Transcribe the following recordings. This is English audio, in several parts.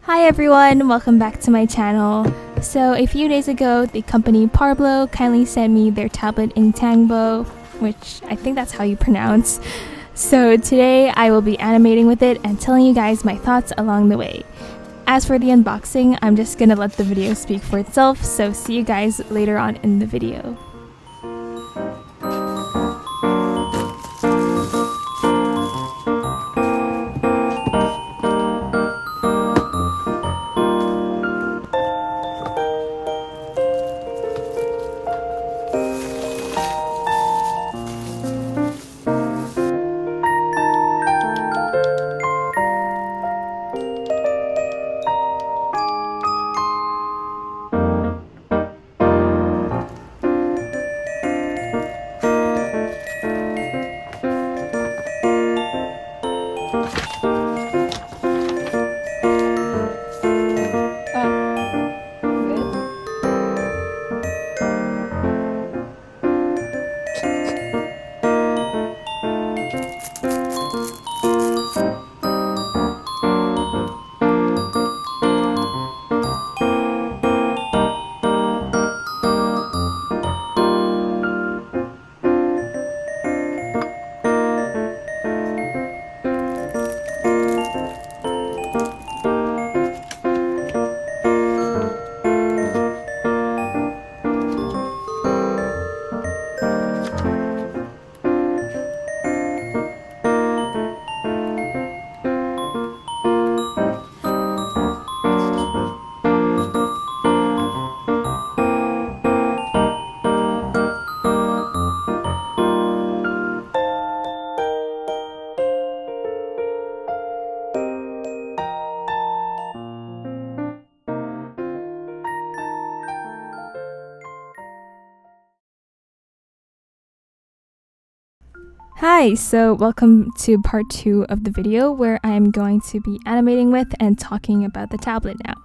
Hi everyone, welcome back to my channel. So a few days ago, the company Parblo kindly sent me their tablet Intangbo, which I think that's how you pronounce. So today I will be animating with it and telling you guys my thoughts along the way. As for the unboxing, I'm just gonna let the video speak for itself, so see you guys later on in the video. Hi, so welcome to part 2 of the video where I'm going to be animating with and talking about the tablet now.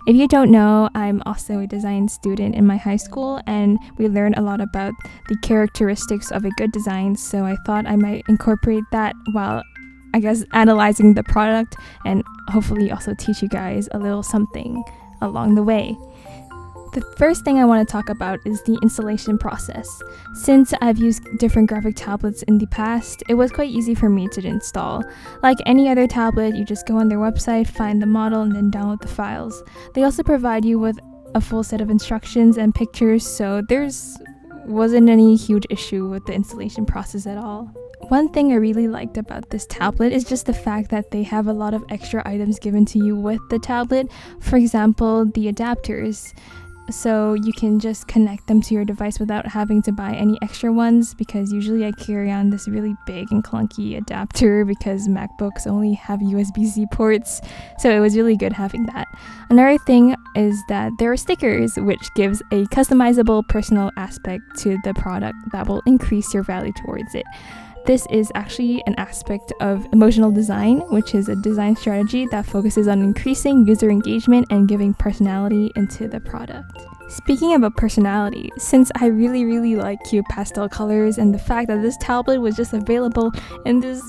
If you don't know, I'm also a design student in my high school and we learn a lot about the characteristics of a good design, so I thought I might incorporate that while analyzing the product and hopefully also teach you guys a little something along the way. The first thing I want to talk about is the installation process. Since I've used different graphic tablets in the past, it was quite easy for me to install. Like any other tablet, you just go on their website, find the model, and then download the files. They also provide you with a full set of instructions and pictures, so wasn't any huge issue with the installation process at all. One thing I really liked about this tablet is just the fact that they have a lot of extra items given to you with the tablet. For example, the adapters. So you can just connect them to your device without having to buy any extra ones, because usually I carry on this really big and clunky adapter because MacBooks only have USB-C ports, so it was really good having that. Another thing is that there are stickers, which gives a customizable personal aspect to the product that will increase your value towards it. This is actually an aspect of emotional design, which is a design strategy that focuses on increasing user engagement and giving personality into the product. Speaking about personality, since I really like cute pastel colors and the fact that this tablet was just available in this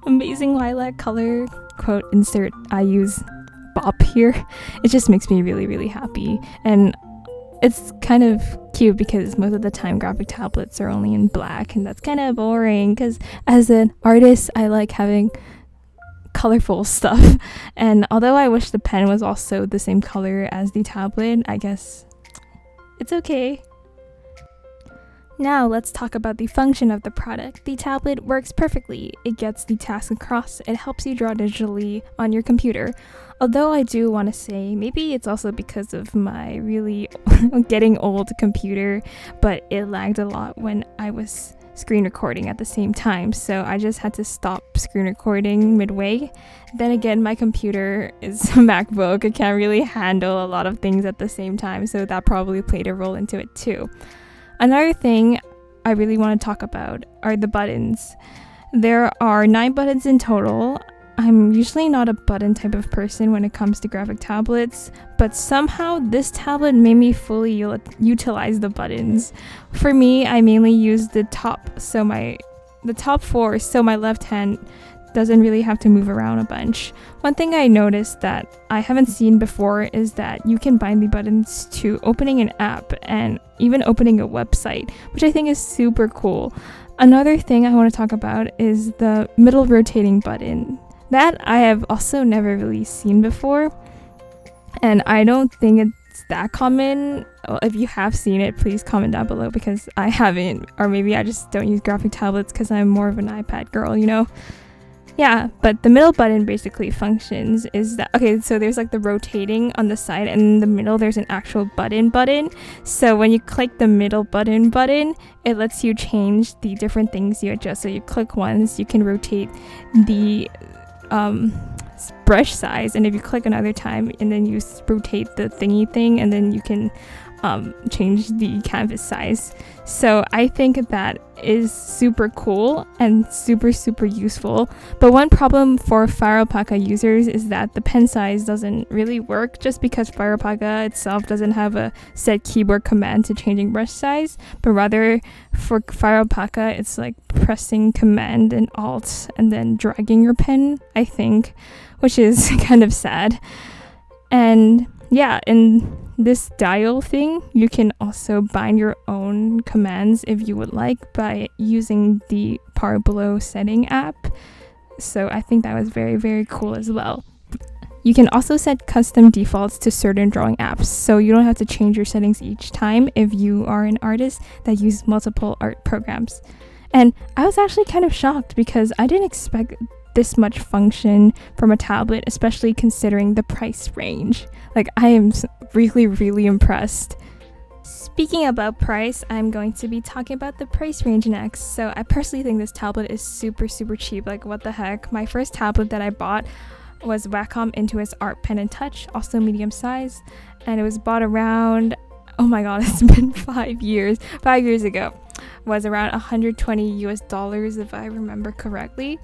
amazing lilac color, quote insert I use bop here, it just makes me really happy. And it's kind of cute because most of the time graphic tablets are only in black, and that's kind of boring because as an artist I like having colorful stuff. And although I wish the pen was also the same color as the tablet, I guess it's okay. Now let's talk about the function of the product. The tablet works perfectly. It gets the task across. It helps you draw digitally on your computer. Although I do want to say maybe it's also because of my really getting old computer, but it lagged a lot when I was screen recording at the same time, so I just had to stop screen recording midway. Then again, my computer is a MacBook. It can't really handle a lot of things at the same time, so that probably played a role into it too. Another thing I really want to talk about are the buttons. There are 9 buttons in total. I'm usually not a button type of person when it comes to graphic tablets, but somehow this tablet made me fully utilize the buttons. For me, I mainly use the top 4, so my left hand doesn't really have to move around a bunch. One thing I noticed that I haven't seen before is that you can bind the buttons to opening an app and even opening a website, which I think is super cool. Another thing I want to talk about is the middle rotating button. That I have also never really seen before, and I don't think it's that common. If you have seen it, please comment down below, because I haven't, or maybe I just don't use graphic tablets because I'm more of an iPad girl, you know? Yeah, but the middle button basically functions is that, okay, so there's like the rotating on the side, and in the middle there's an actual button. So when you click the middle button, it lets you change the different things you adjust. So you click once, you can rotate the brush size, and if you click another time and then you rotate the thingy thing, and then you can change the canvas size. So I think that is super cool and super useful. But one problem for FireAlpaca users is that the pen size doesn't really work, just because FireAlpaca itself doesn't have a set keyboard command to changing brush size, but rather for FireAlpaca it's like pressing Command and Alt and then dragging your pen, I think, which is kind of sad. And yeah, in this dial thing, you can also bind your own commands if you would like by using the Parblo setting app. So I think that was very cool as well. You can also set custom defaults to certain drawing apps, so you don't have to change your settings each time if you are an artist that uses multiple art programs. And I was actually kind of shocked because I didn't expect this much function from a tablet, especially considering the price range. Like, I am really impressed. Speaking about price, I'm going to be talking about the price range next. So I personally think this tablet is super cheap. Like, what the heck? My first tablet that I bought was Wacom Intuos Art Pen and Touch, also medium size, and it was bought around, oh my god, it's been 5 years. 5 years ago. Was around $120 if I remember correctly.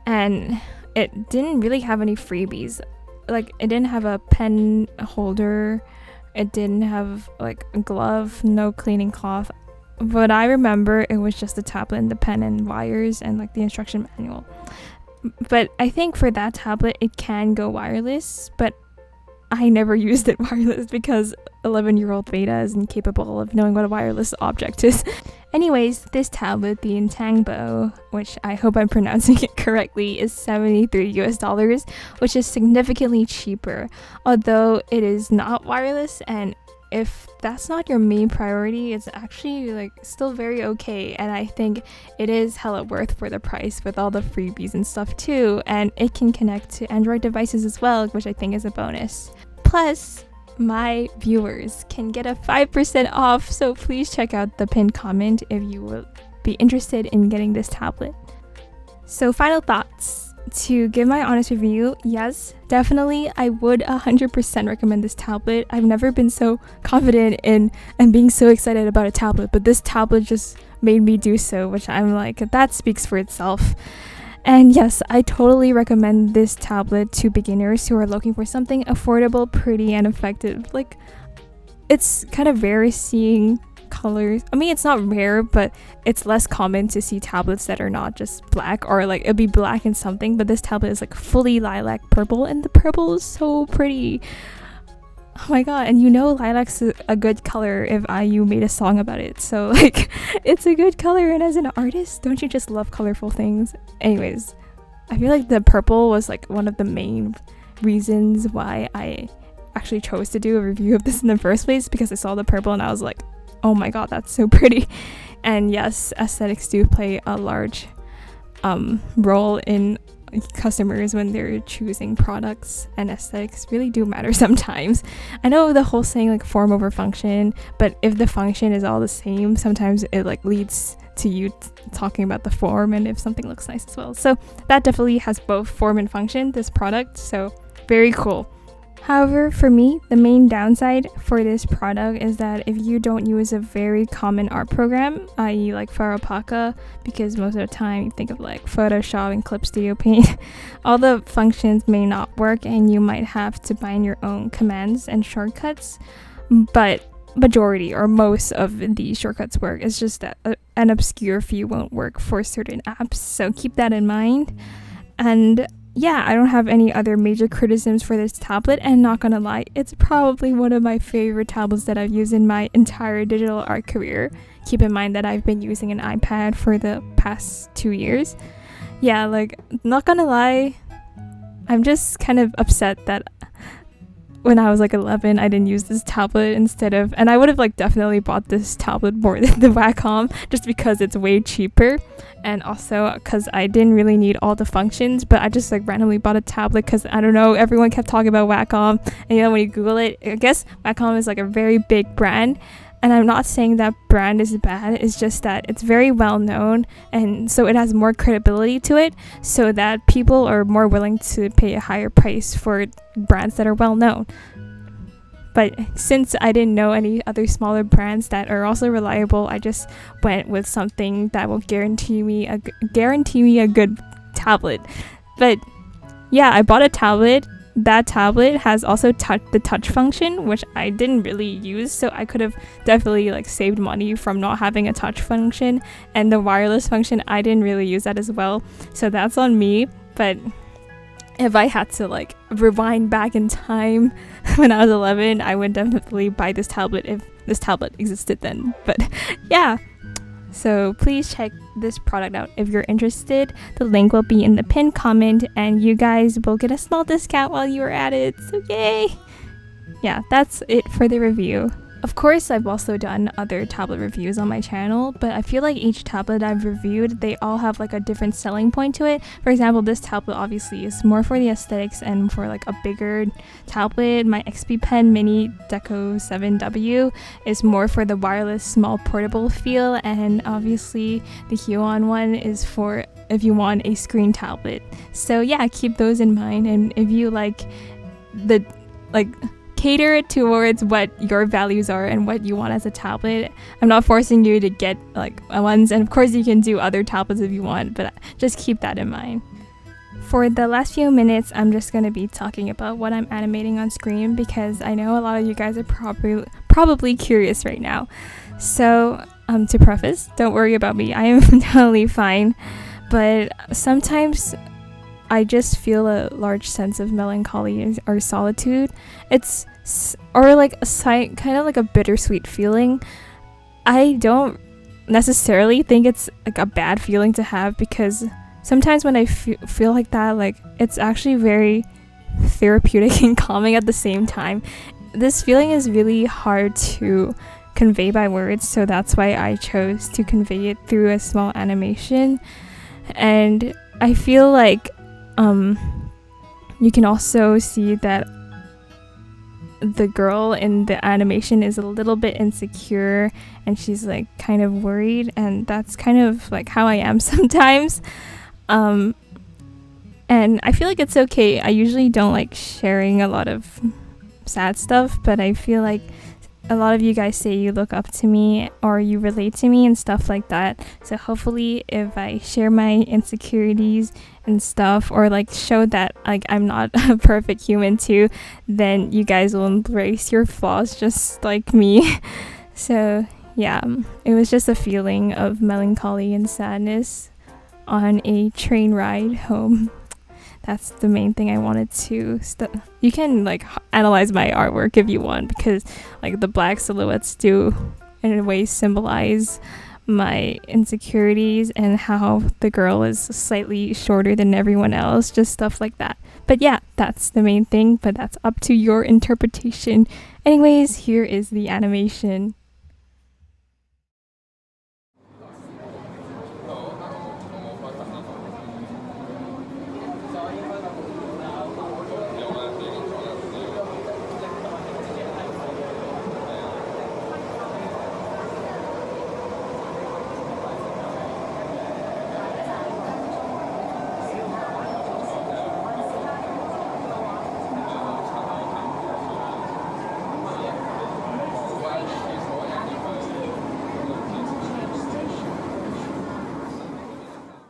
And it didn't really have any freebies. Like, it didn't have a pen holder, it didn't have like a glove, no cleaning cloth. But I remember it was just the tablet and the pen and wires and like the instruction manual. But I think for that tablet it can go wireless, but I never used it wireless because 11-year-old Beta isn't capable of knowing what a wireless object is. Anyways, this tablet, the Intangbo, which I hope I'm pronouncing it correctly, is $73, which is significantly cheaper, although it is not wireless, and if that's not your main priority, it's actually like still very okay, and I think it is hella worth for the price with all the freebies and stuff too, and it can connect to Android devices as well, which I think is a bonus. Plus, my viewers can get a 5% off, so please check out the pinned comment if you will be interested in getting this tablet. So final thoughts. To give my honest review, yes, definitely I would 100% recommend this tablet. I've never been so confident in and being so excited about a tablet, but this tablet just made me do so, which I'm like, that speaks for itself. And yes, I totally recommend this tablet to beginners who are looking for something affordable, pretty, and effective. Like, it's kind of rare seeing colors. I mean, it's not rare, but it's less common to see tablets that are not just black, or like it'll be black and something, but this tablet is like fully lilac purple, and the purple is so pretty. Oh my god, and you know lilac's a good color if IU made a song about it, so like it's a good color, and as an artist, don't you just love colorful things? Anyways, I feel like the purple was like one of the main reasons why I actually chose to do a review of this in the first place, because I saw the purple and I was like, oh my god, that's so pretty. And yes, aesthetics do play a large role in customers when they're choosing products, and aesthetics really do matter sometimes. I know the whole saying like form over function, but if the function is all the same, sometimes it like leads to you talking about the form and if something looks nice as well. So that definitely has both form and function, this product, so very cool. However, for me, the main downside for this product is that if you don't use a very common art program, i.e. like FireAlpaca, because most of the time you think of like Photoshop and Clip Studio Paint, all the functions may not work and you might have to bind your own commands and shortcuts. But majority or most of the shortcuts work. It's just that an obscure few won't work for certain apps, so keep that in mind. And yeah, I don't have any other major criticisms for this tablet, and not gonna lie, it's probably one of my favorite tablets that I've used in my entire digital art career. Keep in mind that I've been using an iPad for the past 2 years. Yeah, like, not gonna lie, I'm just kind of upset that when I was like 11, I didn't use this tablet instead of, and I would have like definitely bought this tablet more than the Wacom, just because it's way cheaper, and also because I didn't really need all the functions. But I just like randomly bought a tablet because I don't know, everyone kept talking about Wacom, and you know, when you Google it, I guess Wacom is like a very big brand. And I'm not saying that brand is bad, it's just that it's very well known, and so it has more credibility to it, so that people are more willing to pay a higher price for brands that are well known. But since I didn't know any other smaller brands that are also reliable, I just went with something that will guarantee me a good tablet. But yeah, I bought a tablet. That tablet has also the touch function, which I didn't really use, so I could have definitely like saved money from not having a touch function. And the wireless function, I didn't really use that as well, so that's on me. But if I had to like rewind back in time when I was 11, I would definitely buy this tablet if this tablet existed then. But yeah, so please check this product out if you're interested. The link will be in the pinned comment, and you guys will get a small discount while you are at it, so yay! Yeah, that's it for the review. Of course, I've also done other tablet reviews on my channel, but I feel like each tablet I've reviewed, they all have like a different selling point to it. For example, this tablet obviously is more for the aesthetics and for like a bigger tablet. My XP Pen Mini Deco 7W is more for the wireless small portable feel, and obviously the Huion one is for if you want a screen tablet. So yeah, keep those in mind, and if you cater it towards what your values are and what you want as a tablet. I'm not forcing you to get like ones, and of course you can do other tablets if you want, but just keep that in mind. For the last few minutes, I'm just going to be talking about what I'm animating on screen, because I know a lot of you guys are probably curious right now. So to preface, don't worry about me, I am totally fine, but sometimes I just feel a large sense of melancholy or solitude. It's kind of like a bittersweet feeling. I don't necessarily think it's like a bad feeling to have, because sometimes when I feel like that, like it's actually very therapeutic and calming at the same time. This feeling is really hard to convey by words, so that's why I chose to convey it through a small animation. And I feel like you can also see that the girl in the animation is a little bit insecure, and she's like kind of worried, and that's kind of like how I am sometimes. And I feel like it's okay. I usually don't like sharing a lot of sad stuff, but I feel like a lot of you guys say you look up to me or you relate to me and stuff like that. So hopefully if I share my insecurities and stuff, or like show that like I'm not a perfect human too, then you guys will embrace your flaws just like me. So yeah, it was just a feeling of melancholy and sadness on a train ride home. That's the main thing I wanted to you can like analyze my artwork if you want, because like the black silhouettes do in a way symbolize my insecurities and how the girl is slightly shorter than everyone else, just stuff like that. But yeah, that's the main thing, but that's up to your interpretation. Anyways, here is the animation.